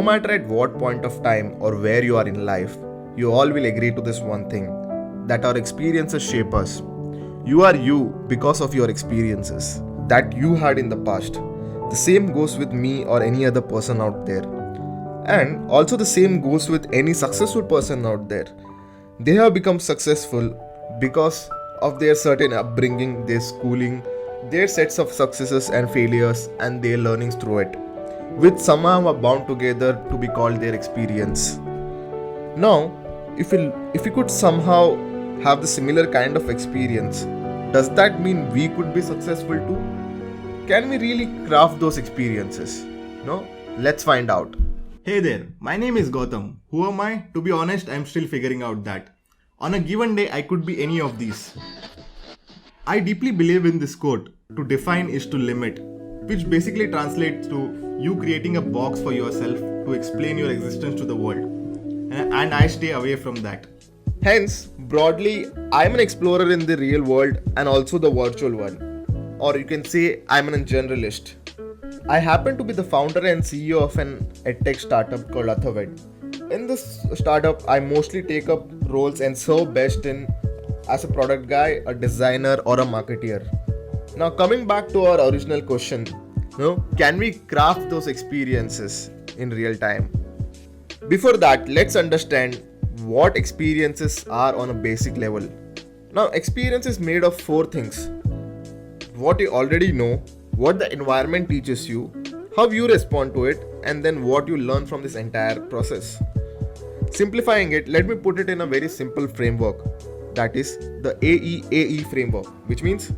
No matter at what point of time or where you are in life, you all will agree to this one thing, that our experiences shape us. You are you because of your experiences that you had in the past. The same goes with me or any other person out there. And also the same goes with any successful person out there. They have become successful because of their certain upbringing, their schooling, their sets of successes and failures, and their learnings through it, which somehow are bound together to be called their experience. Now, if we could somehow have the similar kind of experience, does that mean we could be successful too? Can we really craft those experiences? No? Let's find out. Hey there, my name is Gautam. Who am I? To be honest, I'm still figuring out that. On a given day, I could be any of these. I deeply believe in this quote, to define is to limit, which basically translates to you creating a box for yourself to explain your existence to the world. And I stay away from that. Hence, broadly, I'm an explorer in the real world and also the virtual one. Or you can say I'm a generalist. I happen to be the founder and CEO of an edtech startup called Athaved. In this startup, I mostly take up roles and serve best in as a product guy, a designer, or a marketeer. Now, coming back to our original question, can we craft those experiences in real time? Before that, let's understand what experiences are on a basic level. Now, experience is made of four things: what you already know, what the environment teaches you, how you respond to it, and then what you learn from this entire process. Simplifying it, let me put it in a very simple framework, that is the AEAE framework, which means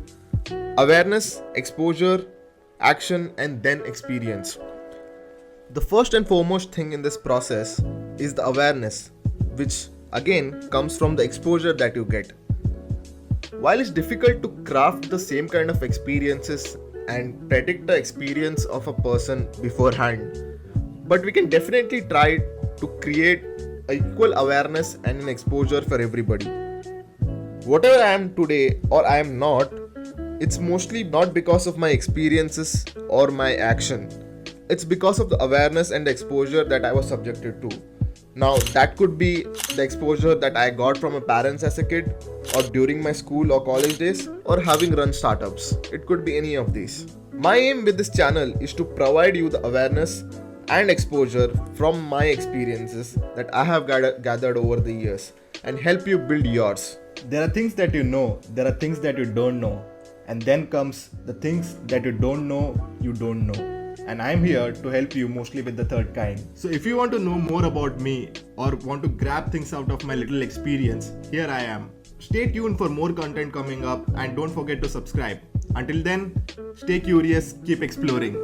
awareness, exposure, action, and then experience. The first and foremost thing in this process is the awareness, which again comes from the exposure that you get. While it's difficult to craft the same kind of experiences and predict the experience of a person beforehand, but we can definitely try to create equal awareness and an exposure for everybody. Whatever I am today or I am not, it's mostly not because of my experiences or my action. It's because of the awareness and the exposure that I was subjected to. Now, that could be the exposure that I got from my parents as a kid, or during my school or college days, or having run startups. It could be any of these. My aim with this channel is to provide you the awareness and exposure from my experiences that I have gathered over the years and help you build yours. There are things that you know, there are things that you don't know, and then comes the things that you don't know. And I'm here to help you mostly with the third kind. So if you want to know more about me or want to grab things out of my little experience, here I am. Stay tuned for more content coming up and don't forget to subscribe. Until then, stay curious, keep exploring.